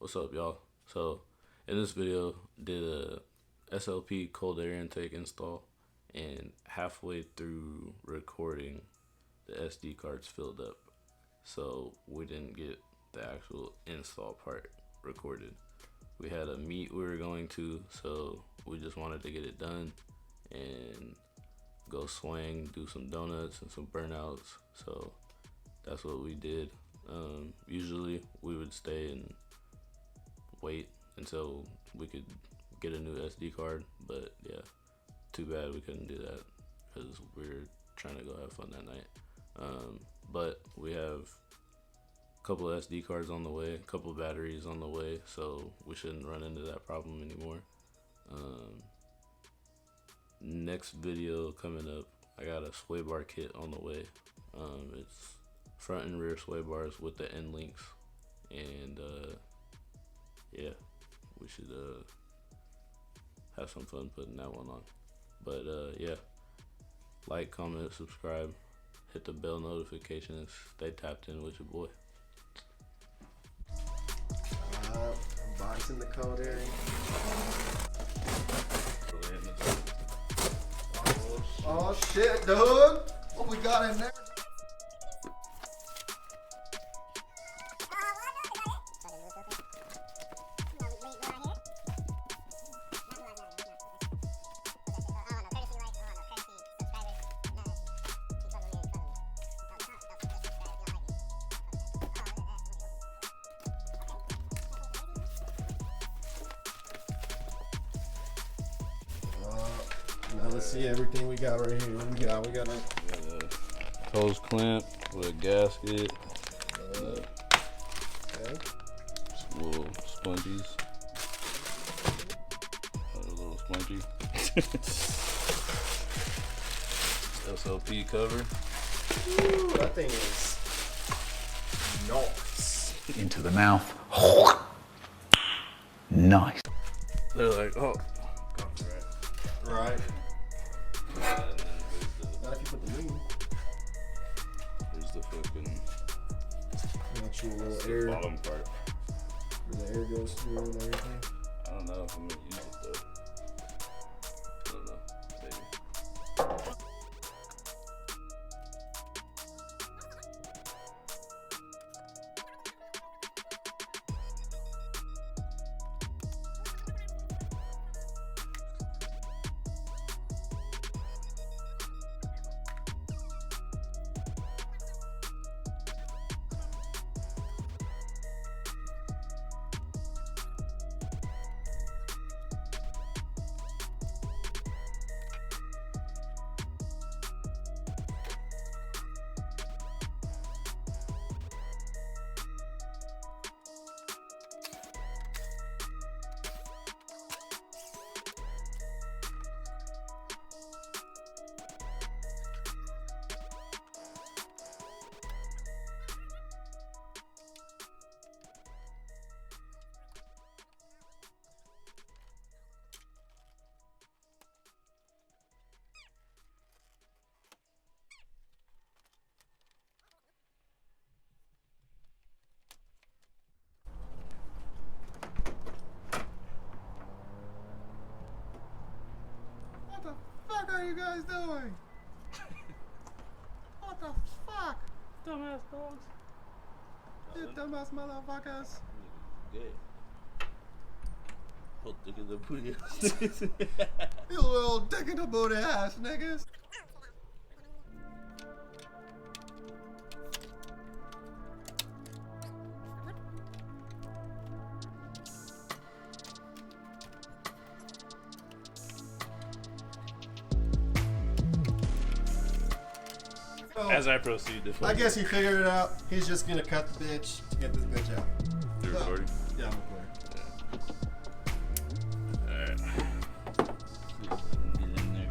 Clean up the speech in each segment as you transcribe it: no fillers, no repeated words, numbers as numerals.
What's up, y'all? So, in this video, did a SLP Cold Air Intake install, and halfway through recording, the SD cards filled up. So, we didn't get the actual install part recorded. We had a meet we were going to, so we just wanted to get it done and go swing, do some donuts and some burnouts. So, that's what we did. Usually, we would stay and wait until we could get a new SD card, but yeah, too bad we couldn't do that because we were trying to go have fun that night. But we have a couple of SD cards on the way, a couple of batteries on the way, so we shouldn't run into that problem anymore. Next video coming up, I got a sway bar kit on the way. It's front and rear sway bars with the end links, and yeah, we should have some fun putting that one on. But yeah, like, comment, subscribe, hit the bell notifications, stay tapped in with your boy. Unboxing the cold air. Oh shit, dude! What we got in there? Now let's see everything we got right here. What we got? We got a hose clamp with a gasket, okay. Some little spongies, another little spongy, SLP cover. Ooh, that thing is nice. Into the mouth. Nice. They're like, oh, right. Not if you put the wing. Here's the fucking Actual little the air. bottom part. Where the air goes through and everything. I don't know if I'm gonna use it though. I don't know, maybe. What the fuck are you guys doing? What the fuck? Dumbass dogs. You dumbass motherfuckers. Gay. Put dick in the booty. You little dick in the booty ass niggas. As I proceed to I guess he figured it out. He's just gonna cut the bitch to get this bitch out. You're recording? Yeah, I'm recording. Alright. Get in there.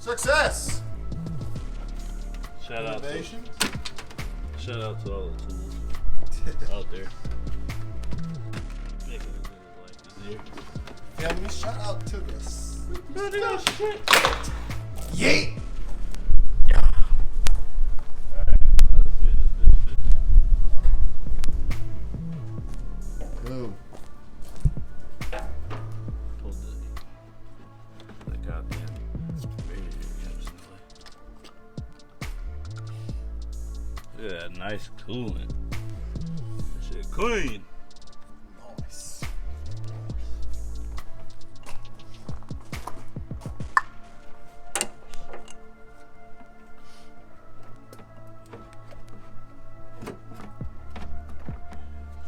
Success! Shout out Innovation. Shout out to all the tools out there. Making his life easier. Family, shout out to this. Shit. Yeet! Alright, let's see this shit. Boom. Pulled the goddamn radiator constantly. Look at that nice coolant. That shit clean. Nice.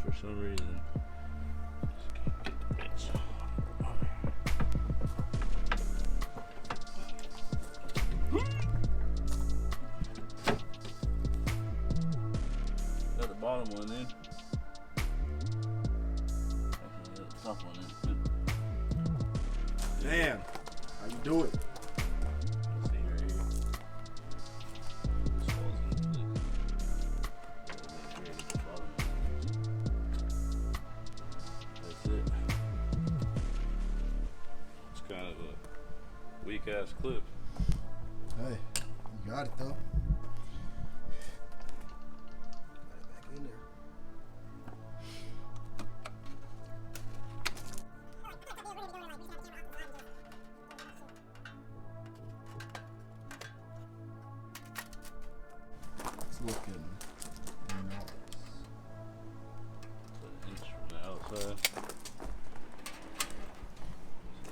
For some reason, just can't get the bitch on there. Got the bottom one in. Actually, got the top one in too. Damn. How you do it? See right here. This falls into this. Make sure I get the bottom one. That's it. It's kind of a weak ass clip. Hey, you got it though. Got it back in there. It's looking nice. It's an inch from the outside.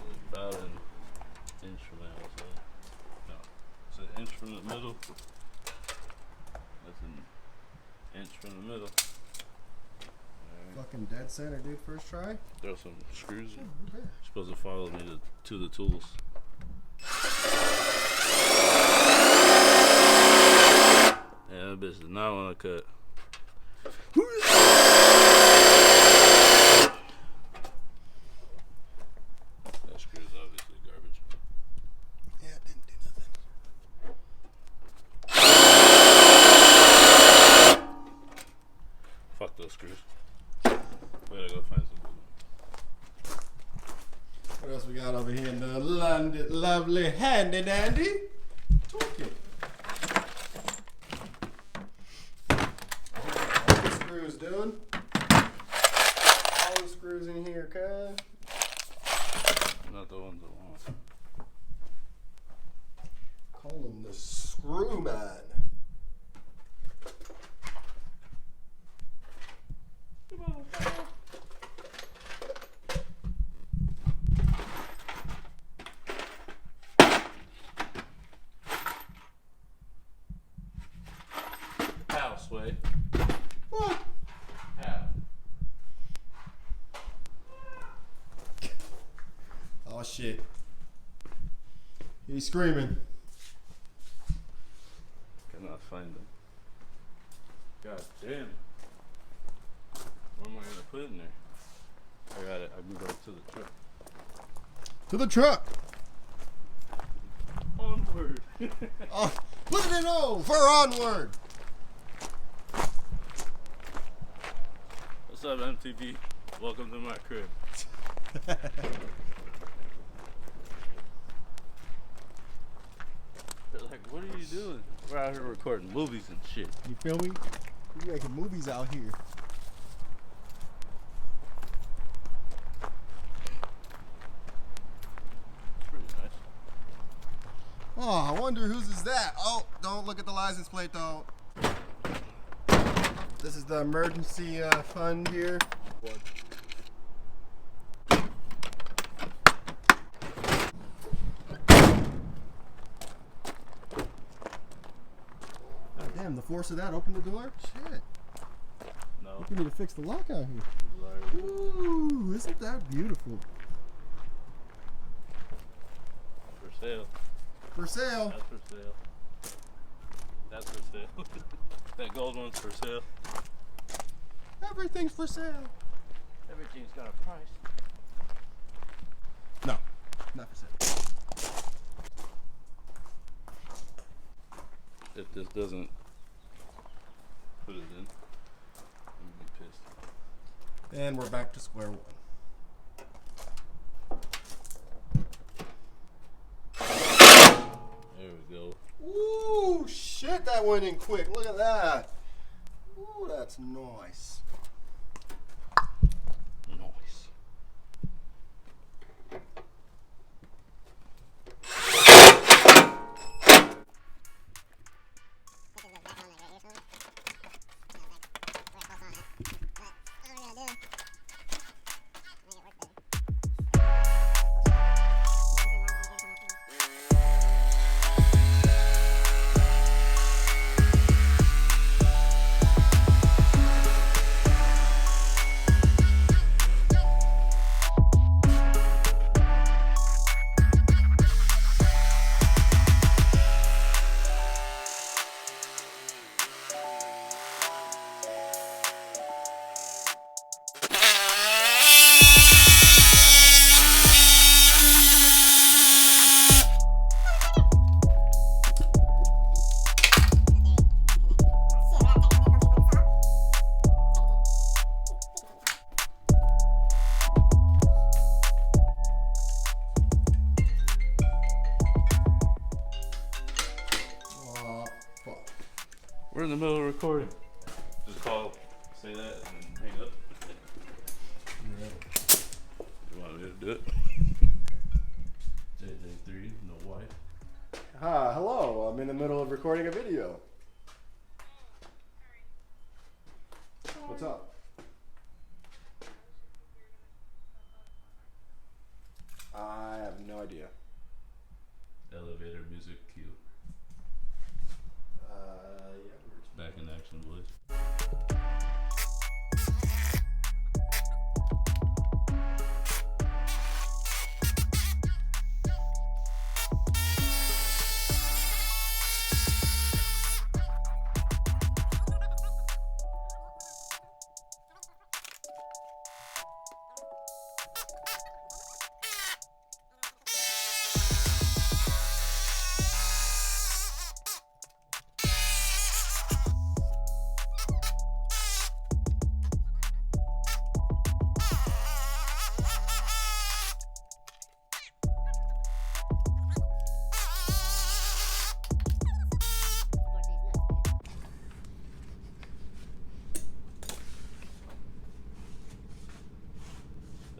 It's about an inch from the outside. No, it's an inch from the middle. That's an inch from the middle. Alright. Fucking dead center, dude. First try. Throw some screws in. Okay. You're supposed to follow me to the tools. Yeah, that bitch does not want to cut. That screw is obviously garbage. Yeah, it didn't do nothing. Fuck those screws. We gotta go find some good ones. What else we got over here in the lovely handy dandy toolkit? All the screws, dude. All the screws in here, cuz. Not the ones I want. Call him the screw man. How, Sway? What? How? Oh shit. He's screaming. Cannot find them. God damn. What am I gonna put in there? I got it. I can go to the truck. To the truck. Onward. Oh, put it in O for onward. What's up, MTV? Welcome to my crib. They're like, what are you doing? We're out here recording movies and shit. You feel me? We making movies out here. It's pretty nice. Oh, I wonder whose is that. Oh, don't look at the license plate though. This is the emergency fund here. God damn, the force of that opened the door? Shit. No. We need to fix the lock out here. Ooh, isn't that beautiful? For sale. For sale. That's for sale. That's for sale. That gold one's for sale. Everything's for sale. Everything's got a price. No, not for sale. if this doesn't put it in, I'm gonna be pissed. And we're back to square one. There we go. Ooh, shit, that went in quick. Look at that. Ooh, that's nice. Nice. We're in the middle of recording. Just call, say that, and then hang up. You want me to do it? JJ3, no wife. Hi, hello. I'm in the middle of recording a video. What's up? I have no idea. Elevator music cue. Yeah. Back in action, boys.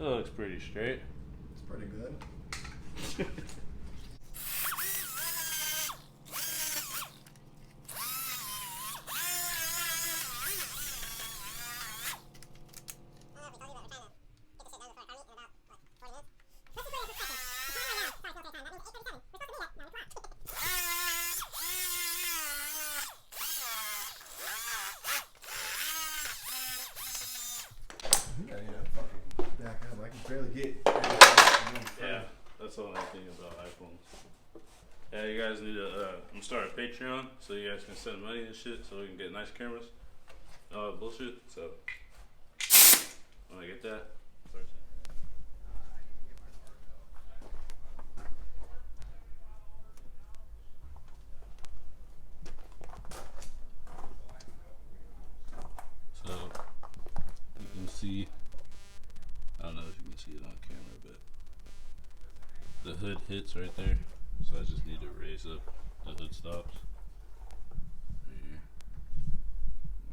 It looks pretty straight. It's pretty good. Back up. I can barely get. Yeah, that's the only thing about iPhones. Yeah, you guys need to. I'm gonna start a Patreon so you guys can send money and shit so we can get nice cameras. Bullshit. So, when I get that, so you can see. I don't know if you can see it on camera, but the hood hits right there. So I just need to raise up the hood stops. Right here.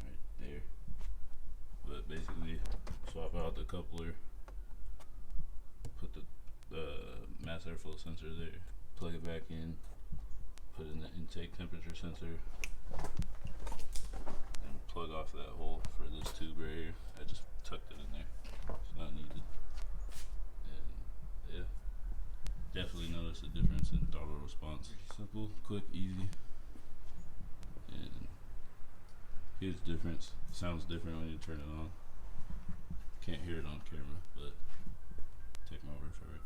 Right there. But basically, swap out the coupler, put the mass airflow sensor there, plug it back in, put in the intake temperature sensor, and plug off that hole for this tube right here. I just tucked it in there. It's not needed. And yeah, definitely notice a difference in throttle response. Simple, quick, easy. And here's the difference. Sounds different when you turn it on. Can't hear it on camera, but take my word for it.